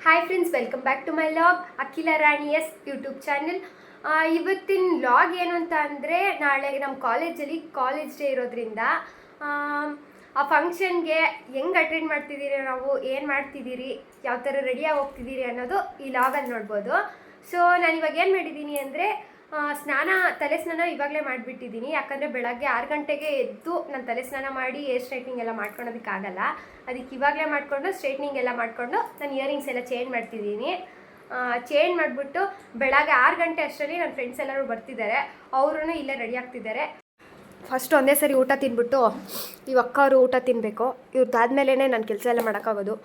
Hi friends, welcome back to my vlog Akhila Rani S YouTube channel. ಇವತ್ತಿನ vlog ಏನು ಅಂತ ಅಂದರೆ, ನಾಳೆ ನಮ್ಮ ಕಾಲೇಜ್ ಡೇ ಇರೋದ್ರಿಂದ ಆ ಫಂಕ್ಷನ್ಗೆ ಹೆಂಗೆ ಅಟೆಂಡ್ ಮಾಡ್ತಿದ್ದೀರಿ, ನಾವು ಏನು ಮಾಡ್ತಿದ್ದೀರಿ, ಯಾವ ಥರ ರೆಡಿಯಾಗಿ ಹೋಗ್ತಿದ್ದೀರಿ ಅನ್ನೋದು ಈ ಲಾಗಲ್ಲಿ ನೋಡ್ಬೋದು. ಸೊ ನಾನು ಇವಾಗ ಏನು ಮಾಡಿದ್ದೀನಿ ಅಂದರೆ, ತಲೆ ಸ್ನಾನ ಇವಾಗಲೇ ಮಾಡಿಬಿಟ್ಟಿದ್ದೀನಿ. ಯಾಕಂದರೆ ಬೆಳಗ್ಗೆ 6 ಗಂಟೆಗೆ ಎದ್ದು ನಾನು ತಲೆ ಸ್ನಾನ ಮಾಡಿ ಹೇರ್ ಸ್ಟ್ರೈಟ್ನಿಂಗ್ ಎಲ್ಲ ಮಾಡ್ಕೊಳೋದಕ್ಕಾಗಲ್ಲ. ಅದಕ್ಕೆ ಇವಾಗಲೇ ಮಾಡಿಕೊಂಡು ಸ್ಟ್ರೈಟ್ನಿಂಗ್ ಎಲ್ಲ ಮಾಡಿಕೊಂಡು ನಾನು ಇಯರಿಂಗ್ಸ್ ಎಲ್ಲ ಚೇಂಜ್ ಮಾಡ್ತಿದ್ದೀನಿ. ಚೇಂಜ್ ಮಾಡಿಬಿಟ್ಟು ಬೆಳಗ್ಗೆ 6 ಗಂಟೆ ಅಷ್ಟರಲ್ಲಿ ನನ್ನ ಫ್ರೆಂಡ್ಸ್ ಎಲ್ಲರೂ ಬರ್ತಿದ್ದಾರೆ. ಅವರು ಇಲ್ಲೇ ರೆಡಿ ಆಗ್ತಿದ್ದಾರೆ. ಫಸ್ಟ್ ಒಂದೇ ಸರಿ ಊಟ ತಿಂದ್ಬಿಟ್ಟು ಇವು ಅಕ್ಕ ಅವರು ಊಟ ತಿನ್ನಬೇಕು. ಇವ್ರದ್ದಾದ್ಮೇಲೆ ನಾನು ಕೆಲಸ ಎಲ್ಲ ಮಾಡೋಕ್ಕಾಗೋದು.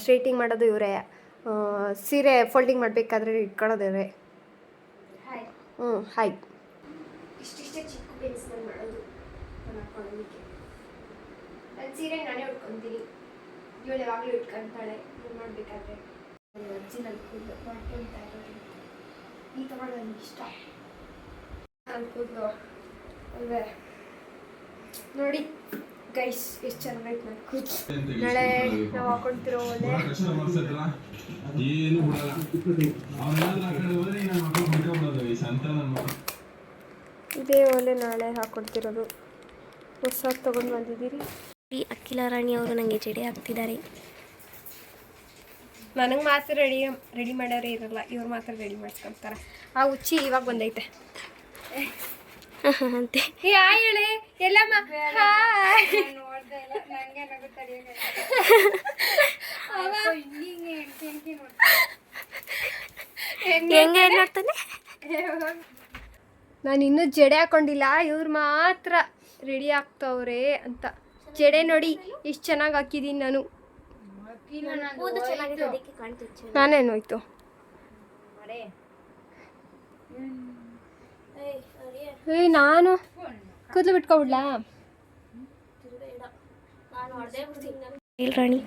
ಸ್ಟ್ರೈಟಿಂಗ್ ಮಾಡೋದು ಇವರೇ, ಸೀರೆ ಫೋಲ್ಡಿಂಗ್ ಮಾಡಬೇಕಾದ್ರೆ ಇಟ್ಕೊಳ್ಳೋದೇವ್ರೆ. ಹಾಯ್. ಇಷ್ಟಿಷ್ಟೇ ಚಿಕ್ಕ ಪೆನ್ಸಿಲ್ ಮಾಡೋದು ನಾನು ಹಾಕೊಳ್ಳೋದಕ್ಕೆ. ನನ್ನ ಸೀರೆ ನಾನೇ ಉಟ್ಕೊತೀನಿ. ಇವಳು ಯಾವಾಗಲೂ ಇಟ್ಕೊತಾಳೆ ಏನು ಮಾಡಬೇಕಾದ್ರೆ. ಒರಿಜಿನಲ್ ಕೂದಲು ಮಾಡ್ಕೊಳ್ತಾ ಇರೋದು ಈ ತಗೊಂಡು ನನಗೆ ಇಷ್ಟ. ನನ್ನ ಕೂದಲು ಅಲ್ವೇ ನೋಡಿ ಗೈಸ್, ಎಷ್ಟು ಚೆನ್ನಾಗೈತೆ ನನ್ನ ಕೂದಲು. ನಾಳೆ ನಾವು ಹಾಕೊಳ್ತಿರೋ ಒಲೆ ಇದೇ ಒಲೆ ನಾಳೆ ಹಾಕೊಳ್ತಿರೋದು. ಹೊಸ ತೊಗೊಂಡು ಬಂದಿದ್ದೀರಿ. ಈ ಅಖಿಲ ರಾಣಿ ಅವರು ನನಗೆ ಜಡೆ ಹಾಕ್ತಿದ್ದಾರೆ. ನನಗೆ ಮಾತ್ರ ರೆಡಿ ಮಾಡೋರೇ ಇರಲ್ಲ, ಇವ್ರು ಮಾತ್ರ ರೆಡಿ ಮಾಡ್ಕೊತಾರೆ. ಆ ಹುಚ್ಚಿ ಇವಾಗ ಬಂದೈತೆ ಅಂತೆ. ಹೇಳಿ ಎಲ್ಲಮ್ಮ. ಹೆಂಗೆ ನೋಡ್ತಾನೆ. ನಾನು ಇನ್ನೂ ಜಡೆ ಹಾಕೊಂಡಿಲ್ಲ, ಇವ್ರು ಮಾತ್ರ ರೆಡಿ ಆಗ್ತವ್ರೆ ಅಂತ. ಜಡೆ ನೋಡಿ ಇಷ್ಟು ಚೆನ್ನಾಗಿ ಹಾಕಿದ್ದೀನಿ ನಾನು. ನಾನೇನೋಯ್ತು ನಾನು ಕೂದಲು ಬಿಟ್ಕೊಬಿಡ್ಲಾ? ರಾಣಿ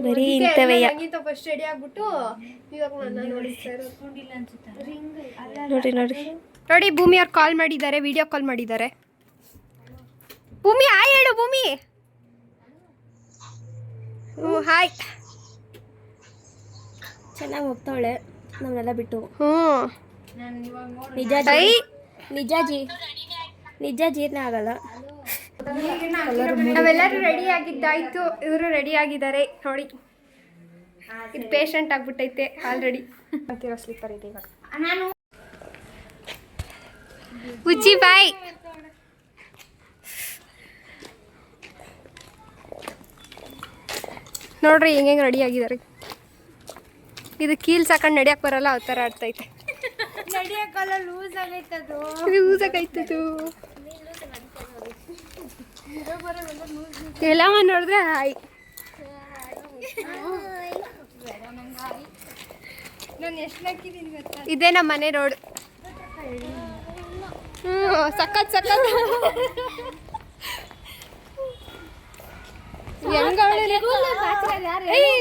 ಬರೀ ಇಂಥವೆಯ ಫಸ್ಟ್ ರೆಡಿ ಆಗ್ಬಿಟ್ಟು ಇವಾಗ ನೋಡಿ ಭೂಮಿ ಅವ್ರು ಕಾಲ್ ಮಾಡಿದ್ದಾರೆ, ವಿಡಿಯೋ ಕಾಲ್ ಮಾಡಿದ್ದಾರೆ. ಭೂಮಿ ಹಾಯ್ ಹೇಳು. ಭೂಮಿ ಹಾಯ್. ಚೆನ್ನಾಗಿ ಹೋಗ್ತಾವಳೆ ನಮ್ಮನ್ನೆಲ್ಲ ಬಿಟ್ಟು. ನಿಜ ಜೀರ್ಣ ಆಗಲ್ಲ. ನಾವೆಲ್ಲರೂ ರೆಡಿ ಆಗಿದ್ದಾಯ್ತು. ಇವರು ರೆಡಿ ಆಗಿದ್ದಾರೆ ನೋಡಿ. ಇದು ಪೇಷಂಟ್ ಆಗ್ಬಿಟ್ಟೈತೆ ಆಲ್ರೆಡಿ. ಅಂತಿರೋ ಸ್ಲಿಪ್ಪರ್ ಇದೆ ಇವಾಗ. ಉಜ್ಜಿ ಬಾಯ್. ನೋಡ್ರಿ ಹೆಂಗೆ ರೆಡಿ ಆಗಿದ್ದಾರೆ. ಇದು ಕೀಲ್ ಸಾಕೊಂಡು ನಡಿಯಕ್ಕೆ ಬರಲ್ಲ, ಆ ಥರ ಆಡ್ತೈತೆ. ಲೂಸ್ ಆಗೈತದು. ಎಲ್ಲಮ್ಮ ನೋಡಿದ್ರೆ ಹಾಯ್. ಇದೇ ನಮ್ಮ ಮನೆ ರೋಡ್. ಸಖತ್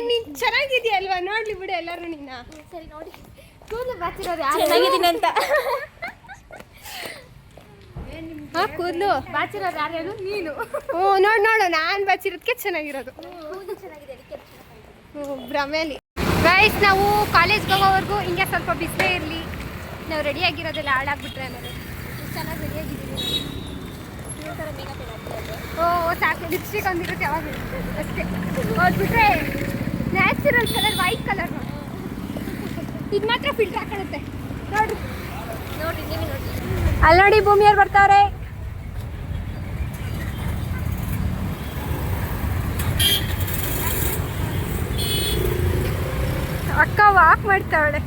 ನೀನ್ ಚೆನ್ನಾಗಿದ್ಯಲ್ವಾ? ನೋಡ್ಲಿ ಬಿಡು ಎಲ್ಲರೂ ನಿನ್ನ. ಚೆನ್ನಾಗಿದ್ದೀನಿ ಅಂತ. ಕೂದಲು ಬಾಚಿರೋದು ಯಾರು? ನೀನು. ನೋಡು ನಾನು ಬಾಚಿರೋದಕ್ಕೆ ಚೆನ್ನಾಗಿರೋದು. ಭ್ರಮೇಲಿ ಗೈಸ್, ನಾವು ಕಾಲೇಜ್ಗೆ ಹೋಗೋವರೆಗೂ ಹಿಂಗೆ ಸ್ವಲ್ಪ ಬಿಸಿಲೇ ಇರಲಿ. ನಾವು ರೆಡಿಯಾಗಿರೋದೆಲ್ಲ ಹಾಳಾಗ್ಬಿಟ್ರೆ ಆಮೇಲೆ. ಚೆನ್ನಾಗಿ ರೆಡಿಯಾಗಿದ್ದೀವಿ. ಸಾಕು. ಲಿಪ್ಸ್ಟಿಕ್ ಒಂದಿರುತ್ತೆ ಯಾವಾಗ ಅಷ್ಟೇ. ಹೋಗ್ಬಿಟ್ರೆ ನ್ಯಾಚುರಲ್ ಕಲರ್, ವೈಟ್ ಕಲರ್ ನೋಡಿ. ಇದು ಮಾತ್ರ ಫಿಲ್ಟರ್ ಹಾಕೊಳ್ಳುತ್ತೆ ನೋಡ್ರಿ. ನೀವು ನೋಡಿ. ಅಲ್ಲಿ ನೋಡಿ ಭೂಮಿಯವ್ರು ಬರ್ತಾವ್ರೆ. ಅಕ್ಕ ವಾಕ್ ಮಾಡ್ತಾವಳೆ.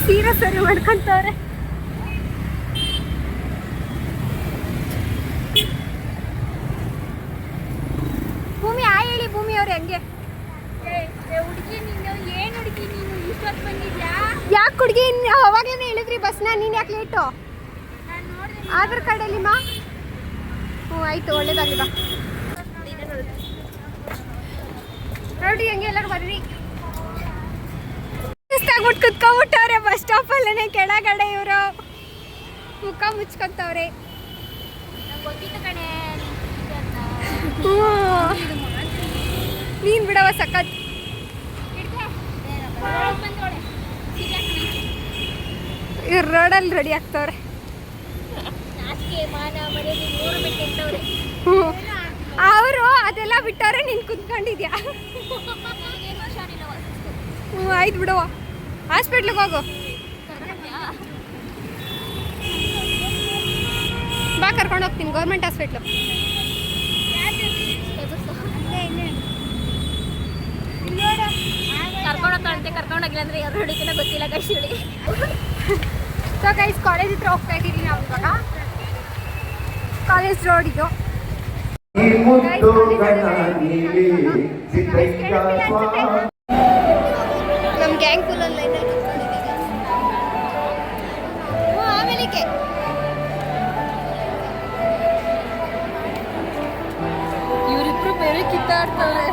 ಸೀರೆ ಸರಿ ಮಾಡ್ಕೊಂತವ್ರೆ. ಭೂಮಿ ಆ ಹೇಳಿ. ಭೂಮಿ ಅವ್ರೆ ಹೆಂಗೆ ಹುಡುಗಿ ನೀನು? ಏನು ಹುಡುಗಿ ನೀನು ಇಷ್ಟೊತ್ತು ಬಂದಿದ್ಯಾ? ಯಾಕೆ ಹುಡುಗಿ ಅವಾಗೇನೆ ಹೇಳಿದ್ರಿ ಬಸ್ನ, ನೀನು ಯಾಕೆ ಲೇಟು? ಆಧಾರ್ ಕಾರ್ಡಲ್ಲಿ ಮಾ. ಆಯಿತು, ಒಳ್ಳೇದಾಗಲಿ ಬಾ. ನೋಡಿ ಹೆಂಗೆ ಎಲ್ಲರೂ ಬರ್ರಿ. ಸುಸ್ತಾಗ್ಬಿಟ್ಟು ಕುತ್ಕೊಂಡ್ಬಿಟ್ಟವ್ರೆ ಬಸ್ ಸ್ಟಾಪಲ್ಲೇ ಕೆಳಗಡೆ. ಇವರು ಮುಖ ಮುಚ್ಕೊಂತವ್ರೆ. ನೀನು ಬಿಡವ ಸಖತ್. ಇವ್ರು ರೋಡಲ್ಲಿ ರೆಡಿ ಆಗ್ತವ್ರೆ. ಅವರು ಅದೆಲ್ಲ ಬಿಟ್ಟವ್ರೆ, ನೀನು ಕುತ್ಕೊಂಡಿದ್ಯಾ. ಹ್ಞೂ ಆಯ್ತು ಬಿಡವ, ಹಾಸ್ಪಿಟ್ಲಿಗೆ ಹೋಗು. ಬಾ ಕರ್ಕೊಂಡು ಹೋಗ್ತೀನಿ ಗೌರ್ಮೆಂಟ್ ಹಾಸ್ಪಿಟ್ಲು. ಕರ್ಕೊಂಡೋಗಿಲ್ಲ ಅಂದ್ರೆ ಯಾರು ಹುಡುಗಿನ ಗೊತ್ತಿಲ್ಲ ಗೈಸ್ ಹುಡುಗಿ. ಸೊ ಗೈಸ್ ಕಾಲೇಜ್ ಹತ್ರ ಹೋಗ್ತಾ ಇದ್ದೀವಿ ನಾವು ಇವಾಗ. ಕಾಲೇಜ್ ರೋಡ್ ಇದು. ನಮ್ಮ ಗ್ಯಾಂಗ್ ಫುಲ್ ಅಲ್ಲ ಆಮೇಲೆ ಇವರಿಬ್ರು ಬೇರೆ ಕಿತ್ತಾಡ್ತಾರೆ.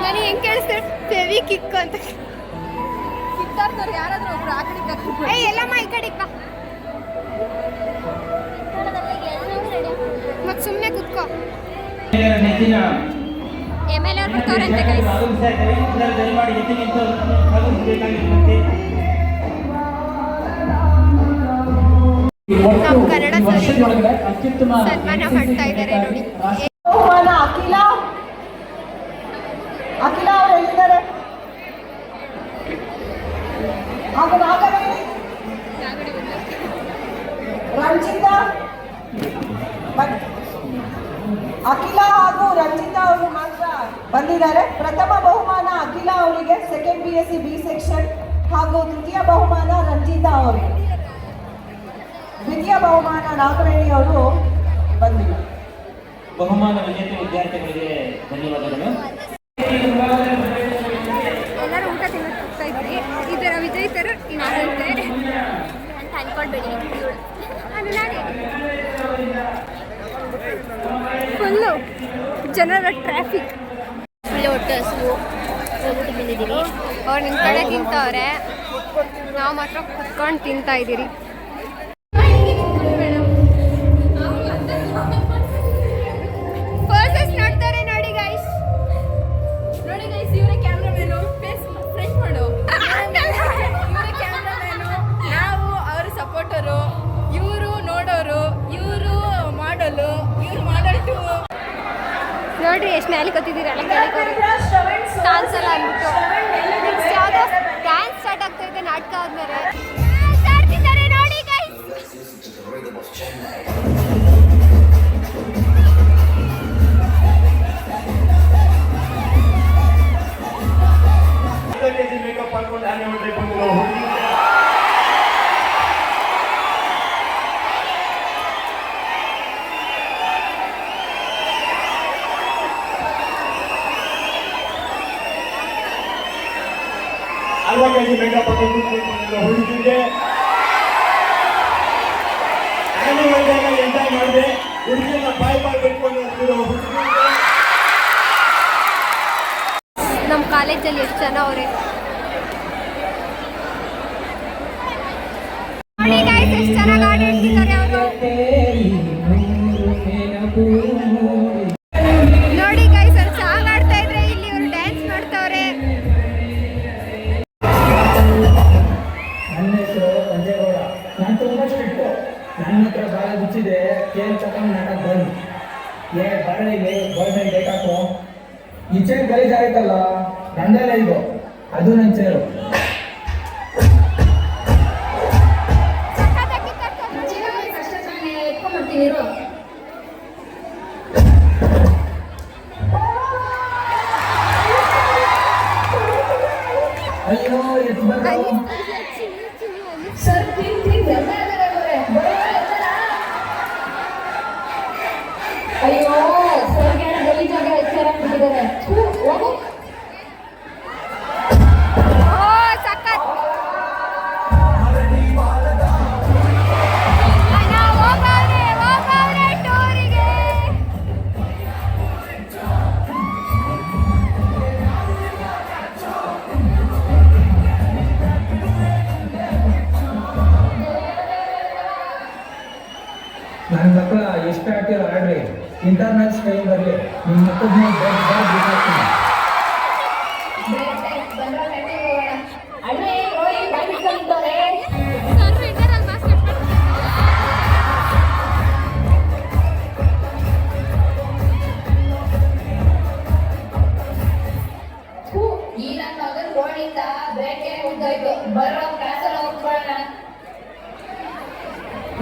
ನನಗೆ ಹೆಂಗೆ ಕೇಳಿಸ್ತೇವೆ ಫೆವಿ ಕಿಕ್ ಅಂತ ಕಿತ್ತಾಡ್ತಾರೆ. ಯಾರಾದ್ರೂ ಒಬ್ರು ಆ ಕಡೆ ಏಯ್ ಎಲ್ಲಮ್ಮ ಈ ಕಡೆ ಬಾ. ಮತ್ತೆ ಸುಮ್ಮನೆ ಕುತ್ಕೋ. MLA ಅವ್ರು ಬರ್ತಾರಂತೆ ಗೈಸ್. ನಮ್ಮ ಕನ್ನಡ ಸನ್ಮಾನ ಮಾಡ್ತಾ ಇದ್ದಾರೆ ನೋಡಿ. ಅಖಿಲ ಅಖಿಲ ಅವ್ರು ಹೇಳಿದ್ದಾರೆ. ಹಾಗೂ ನಾಗವೇಣಿ, ರಂಜಿತಾ, ಅಖಿಲ ಹಾಗೂ ರಂಜಿತಾ ಅವರು ಮಾತ್ರ ಬಂದಿದ್ದಾರೆ. ಪ್ರಥಮ ಬಹುಮಾನ ಅಖಿಲ ಅವರಿಗೆ, ಸೆಕೆಂಡ್ BSc B ಸೆಕ್ಷನ್, ಹಾಗೂ ತೃತೀಯ ಬಹುಮಾನ ರಂಜಿತಾ ಅವರಿಗೆ. ದ್ವಿತೀಯ ಬಹುಮಾನ ನಾಗವೇಣಿ ಅವರು ಬಂದಿಲ್ಲ. ಬಹುಮಾನ ವಿಜೇತ ವಿದ್ಯಾರ್ಥಿಗಳಿಗೆ ಧನ್ಯವಾದಗಳು. ಎಲ್ಲರೂ ಊಟ ತಿನ್ನೋಕೆ ಹೋಗ್ತಾ ಇದ್ರಿ. ಇದರ ವಿಜೇತರು ಇನ್ನಾರಂತೆ ಅಂತ ಅನ್ಕೊಂಡ್ಬಿಡಿ. ಅದು ನಾನೇ. ಫುಲ್ಲು ಜನರ ಟ್ರಾಫಿಕ್, ಫುಲ್ ಹೊಟ್ಟೆ ಹಸಿವು ಹೋಗ್ಬಿಟ್ಟು ಬಂದಿದ್ದೀವಿ. ಅವ್ರು ನಿಮ್ಮ ಕಡೆ ತಿಂತವ್ರೆ, ನಾವು ಮಾತ್ರ ಕುತ್ಕೊಂಡು ತಿಂತಾ ಇದ್ದೀರಿ. ಪರ್ಸಸ್ ನೋಡ್ತಾರೆ ನೋಡಿ ಗೈಸ್. ನೋಡಿ ಗೈಸ್, ಇವರೇ ಕ್ಯಾಮ್ರಾಮೇನು. ಫೇಸ್ ಫ್ರೆಂಡ್ ಮಾಡು. ಇವರೇ ಕ್ಯಾಮ್ರಾಮೇನು, ನಾವು ಅವ್ರ ಸಪೋರ್ಟರು, ಇವರು ನೋಡೋರು, ಇವರು ಮಾಡಲು, ಇವ್ರು ಮಾಡಲ್ ಟು. ನೋಡ್ರಿ ಎಷ್ಟು ಮ್ಯಾಲೆ ಗೊತ್ತಿದ್ದೀರಿ ಎಲ್ಲ ಡ್ಯಾನ್ಸ್ ಎಲ್ಲ ಅಂದ್ಬಿಟ್ಟು. ನೆಕ್ಸ್ಟ್ ಯಾವುದೋ ಡ್ಯಾನ್ಸ್ ಸ್ಟಾರ್ಟ್ ಆಗ್ತಾ ಇದೆ ನಾಟಕ ಆದ್ಮೇಲೆ. ನೋಡಿ ಗೈಸ್. ಮೇಕಪ್ ಹಾಕೊಂಡು ಆನೆ ಹೊಡೆದು ಅಲ್ವಾಗೆ ಮೇಕಪ್ ಹಾಕೊಂಡು ಹುಡುಗಿಗೆ ಆನೆ ಹೊಡೆದಾಗ ಎಂಜಾಯ್ ಮಾಡಿದೆ. ಹುಡುಗಿನ ಬಾಯ್ ಮಾಡ್ಕೊಂಡು ಹುಡುಗಿಗೆ. ನಮ್ಮ ಕಾಲೇಜಲ್ಲಿ ಎಷ್ಟು ಜನ ಅವರೇ ನೋಡಿ ಗೈಸ್, ಎಷ್ಟು ಚೆನ್ನಾಗಿ ಆಟಾಡ್ತಿದ್ದಾರೆ ಅವರು. ನೋಡಿ ಗೈಸ್, ಅವ್ರು ಸಾಂಗ್ ಆಡ್ತಾ ಇದ್ರೆ ಇಲ್ಲಿ ಇವರು ಡ್ಯಾನ್ಸ್ ಮಾಡ್ತಾವ್ರೆ. ನನ್ನ ಹೆಸರು ಸಂಜೇಗೌಡ. ನಾನು ತುಂಬ ಸ್ಟ್ರಿಕ್ಟು. ನನ್ನ ಹತ್ರ ಭಾಳ ಬಿಚ್ಚಿದೆ. ಕೇಳಿ ತಗೊಂಡು ನಾಟಕ ಬಂದು ಬರಲಿಗೆ ಗೌರ್ಮೆಂಟ್ ಡೇಟ್ ಹಾಕು. ಈ ಚೇರ್ ಗಲೀಜಾಗೈತಲ್ಲ, ನಂದೆಲ್ಲ ಇದು, ಅದು ನನ್ನ ಚೇರು. ಅಯ್ಯೋ ಎತ್ತು ಬಂದು ಅಯ್ಯೋ ಸರ್ಗೆ ಗಲೀಜಾಗ ಹೆಚ್ಚಾಗಿದ್ದಾರೆ. ಹೋಗು. ಓ ಸಖತ್. ಹೋಗವ್ರೆ ಟೂರಿಗೆ. ನನ್ನ ಮಕ್ಕಳ ಎಷ್ಟು ಆಡ್ತೀರ ಆಡ್ರಿ. ಇಂಟರ್ನಲ್ಸ್ ಟೈಮ್ ಬರಲಿ, ನಿಮ್ಮ ಮಕ್ಕಳ ಬರೋ ಕ್ಲಾಸಲ್ಲಿ ಹೋಗ್ಬೇಡ.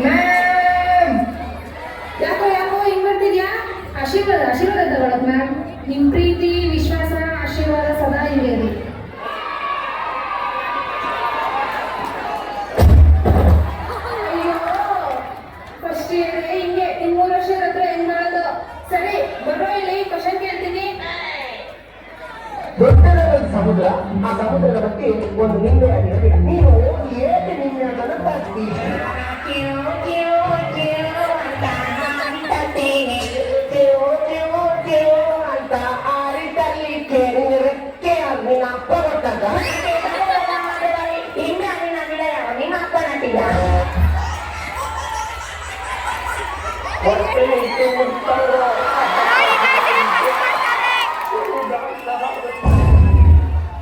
ಮ್ಯಾಮ್ ಯಾಕೋ ಹಿಂಗ್ ಮಾಡ್ತಿದ್ಯಾ? ಆಶೀರ್ವಾದ ತಗೊಳಕ್ ಮ್ಯಾಮ್. ನಿಮ್ ಪ್ರೀತಿ ವಿಶ್ವಾಸ ಆಶೀರ್ವಾದ ಸದಾ ಇವೆ ರೀ. ಅಯ್ಯೋ ಫಸ್ಟ್ ಇಯರ್ ಹಿಂಗೆ ಇನ್ 3 ವರ್ಷ ಹತ್ರ ಹೆಂಗ್ ಮಾಡೋದು? ಸರಿ ಬರೋ ಇಲ್ಲಿ ಕ್ವಶನ್ ಕೇಳ್ತೀನಿ. ದೊಡ್ಡದಾದ ಸಮುದ್ರ, ಆ ಸಮುದ್ರದ ಬಗ್ಗೆ ಒಂದು ನಿಂಬೆಯಾಗಿರಲಿ. ನೀನು ಏಕೆ ನಿಂಬೆಯನ್ನು ತರ್ತಿ? ಅಂತ ಆರಿದಲ್ಲಿ ಕೆರೆಕ್ಕೆ ನಿನ್ನ ಅಪ್ಪ ಕೊಟ್ಟಾಗ ಹಿಂದೆ ನಿನ್ನ ಗಿಡ ನಿನ್ನ ಅಪ್ಪ ನಟಿಗ ಹೊಟ್ಟೆ ಇಟ್ಟು ಮುಟ್ಕೊಂಡು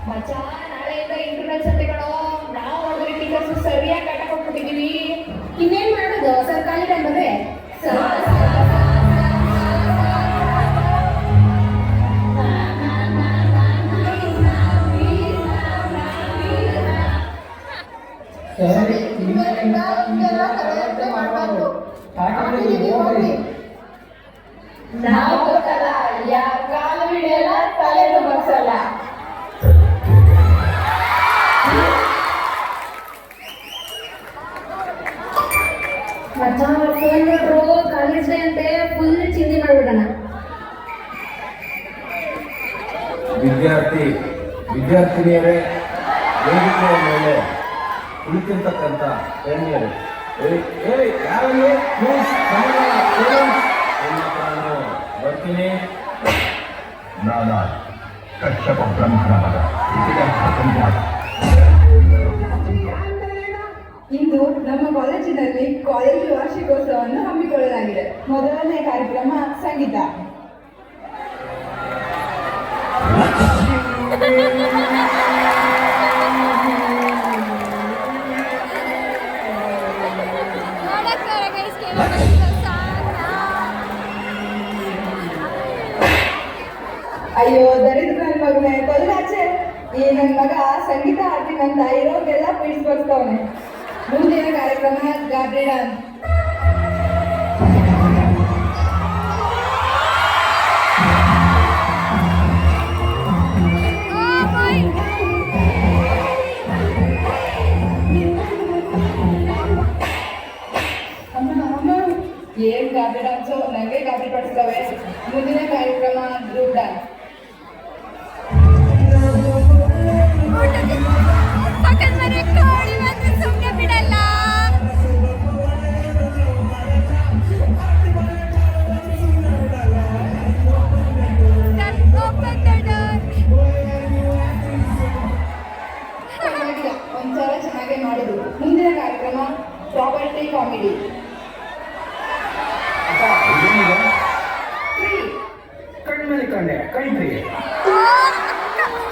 ಮಚ್ಚ ನಾಳೆಯಿಂದ ಇಂಟರ್ನಲ್ ಸತ್ಯಗಳು ನಾವು ನೋಡಿದ್ರೆ ಟೀಚರ್ಸ್ ಸರಿಯಾಗಿ ಕಾಟ ಕೊಟ್ಬಿಟ್ಟಿದೀವಿ. ಇನ್ನೇನ್ ಮಾಡೋದು ಸರ್? ಖಾಲಿ ಟೈಮ್ ಬಂದ್ರೆ ಸರಿ ಇನ್ಮೇಲಿಂದ ಹಿಂಗೆಲ್ಲ ತಲೆಯೆತ್ತೆ ಮಾಡ್ಬಾರ್ದು. ಹೋಗ್ರಿ. ನಾವು ಗೊತ್ತಲ್ಲ, ಯಾರ ಕಾಲು ಹಿಡಿಯಲ್ಲ, ತಲೆನೂ ಬರ್ಸಲ್ಲ. ಮಚ್ಚ ಫೋನ್ ನೋಡ್ರು, ಕಾಲೇಜ್ ಡೇ ಅಂತೆ ಫುಲ್ ಚಿಂದಿ ಮಾಡ್ಬಿಡೋಣ. ವಿದ್ಯಾರ್ಥಿನಿಯರೇ, ವೇದಿಕೆಯ ಮೇಲೆ ಕುಳಿತಿರ್ತಕ್ಕಂಥ ಹೆಣ್ಣಿಯರು, ಯಾರಲ್ಲಿ ನಾನು ಬರ್ತೀನಿ. ನಾನು ಕಶ್ಯಪ ಬ್ರಹ್ಮನ ಮಗ, ಇತಿಹಾಸ ಇಂದು ನಮ್ಮ ಕಾಲೇಜಿನಲ್ಲಿ ಕಾಲೇಜು ವಾರ್ಷಿಕೋತ್ಸವವನ್ನು ಹಮ್ಮಿಕೊಳ್ಳಲಾಗಿದೆ. ಮೊದಲನೇ ಕಾರ್ಯಕ್ರಮ ಸಂಗೀತ. ನೋಡಕ್ತಾರೆ guys, ಕೇಳೋಣ ಅಯ್ಯೋ ದರಿದ್ರ ನನ್ನ ಮಗನೇ, ತೊಲಗಾಚೆ. ಈ ನನ್ನ ಮಗ ಸಂಗೀತ ಹಾಡ್ತೀನಂತ ಇರೋಗೆಲ್ಲ ಪೀಡ್ಸ್ ಬರ್ಸ್ತವನೆ. ಮುಂದಿನ ಕಾರ್ಯಕ್ರಮ ಗಾಬ್ರಿ ಡಾನ್ಸ್. ಏನ್ ಗಾಬ್ರಿ ಡಾನ್ಸು, ನನಗೆ ಗಾಬ್ರಿ ಪಡಿಸ್ತವೆ. ಮುಂದಿನ ಕಾರ್ಯಕ್ರಮ ಗ್ರೂಪ್ ಡಾನ್ಸ್. ಪಕ್ಕದ ಮನೆ ಕೋಳಿ ಬಂದ್ರೆ ಸುಮ್ಮನೆ ಬಿಡಲ್ಲ. ಪರವಾಗಿಲ್ಲ, ಒಂದ್ಸಲ ಚೆನ್ನಾಗೇ ಮಾಡಿದ್ರು. ಮುಂದಿನ ಕಾರ್ಯಕ್ರಮ ಪ್ರಾಪರ್ಟಿ ಕಾಮಿಡಿ. ಕಣ್ಮೇಲೆ ಕಂಡೆ ಕಣ್ರಿ.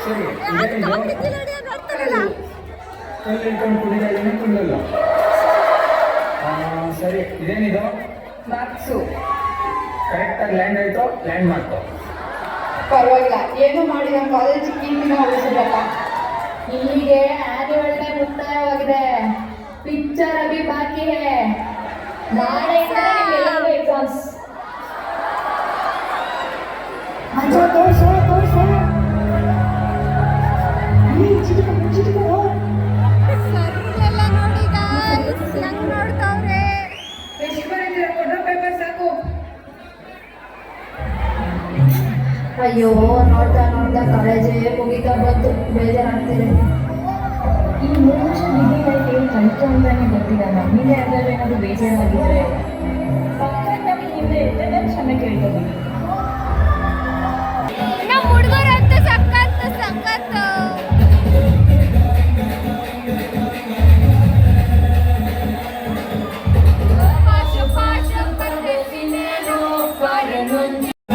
ಸರಿ ಇದೇನಿದು? ಕಲ್ಲು ಇಟ್ಕೊಂಡು ಕುಡಿದ ಏನೇ ಕುಂಡಲ್ಲ. ಸರಿ ಇದೇನಿದು? ಮಾರ್ಕ್ಸು. ಕರೆಕ್ಟಾಗಿ ಲ್ಯಾಂಡ್ ಆಯ್ತು, ಲ್ಯಾಂಡ್ ಮಾಡ್ಕೊ. ಪರವಾಗಿಲ್ಲ, ಏನೋ ಮಾಡಿ ನಮ್ಮ ಕಾಲೇಜ್ ಕೀರ್ತಿನ ಉಳಿಸಿದಪ್ಪ. ಇಲ್ಲಿಗೆ ಆನ್ಯುವಲ್ ಡೇ ಮುಕ್ತಾಯವಾಗಿದೆ. ಪಿಕ್ಚರ್ ಅಭಿ ಬಾಕಿ ಹೇ. ನಾಳೆಯಿಂದ ನಿಮ್ಗೆಲ್ಲರಿಗೂ ಎಕ್ಸಾಮ್ಸ್. ಸರ್ಗಳೆಲ್ಲ ನೋಡಿ guys, ಹೆಂಗ್ ನೋಡ್ತಾವ್ರೆ. ಪೇಪರ್ ಸಾಕು. ಅಯ್ಯೋ ನೋಡ್ತಾ ಕಾಲೇಜೇ ಮುಗಿತಾ ಬಂತು, ಬೇಜಾರಾಗ್ತಿದೆ. ಈ 3 ವರ್ಷ ಡಿಗ್ರಿ ಲೈಫ್ ಏನು ಕಲಿತು ಅಂತಾನೆ ಗೊತ್ತಿಲ್ಲ. ನಮಗೆ ಅದ್ರಲ್ಲಿ ಏನಾದ್ರು ಬೇಜಾರಾಗಿದ್ರೆ ಪಕ್ಕದಲ್ಲಿ ಹಿಂದೆ ಇರ್ತದೆ, ಕ್ಷಮೆ ಕೇಳ್ಕೊಬೇಕು. ನಮ್ಮ ಹುಡುಗರಂತೂ ಸಖತ್ತು.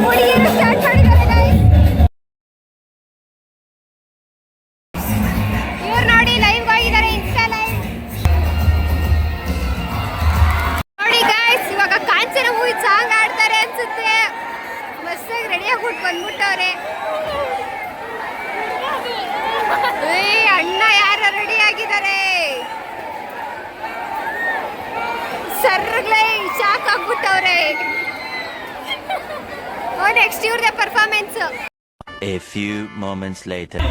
ಹುಡುಗಿರು ಸ್ಟಾರ್ಟ್ ಮಾಡಿದ್ದಾರೆ guys. ಇವ್ರು ನೋಡಿ ಲೈವ್ ಹೋಗಿದ್ದಾರೆ, ಇನ್ಸ್ಟಾ ಲೈವ್ ನೋಡಿ guys. ಇವಾಗ ಕಾಂಚನ ಮೂವಿ ಸಾಂಗ್ ಆಡ್ತಾರೆ ಅನ್ಸುತ್ತೆ. ಆಗ್ಬಿಟ್ಟವ್ರೆ ಸರ್ಗಳೇ ಶಾಕ್ ಆಗ್ಬಿಟ್ಟವ್ರೆ. ನೆಕ್ಸ್ಟ್ ಇವ್ರದೇ performance. A few moments later.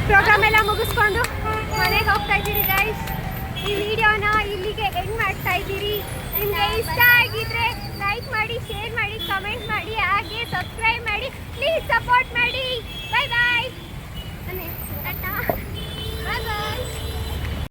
Program ಎಲ್ಲ ಮುಗಿಸ್ಕೊಂಡು ಮನೆಗೆ ಹೋಗ್ತಾ ಇದ್ದೀರಿ ಗೈಸ್. ಈ ವಿಡಿಯೋನ ಇಲ್ಲಿಗೆ ಎಂಡ್ ಮಾಡ್ತಾ ಇದ್ದೀರಿ. ನಿಮಗೆ ಇಷ್ಟ ಆಗಿದ್ರೆ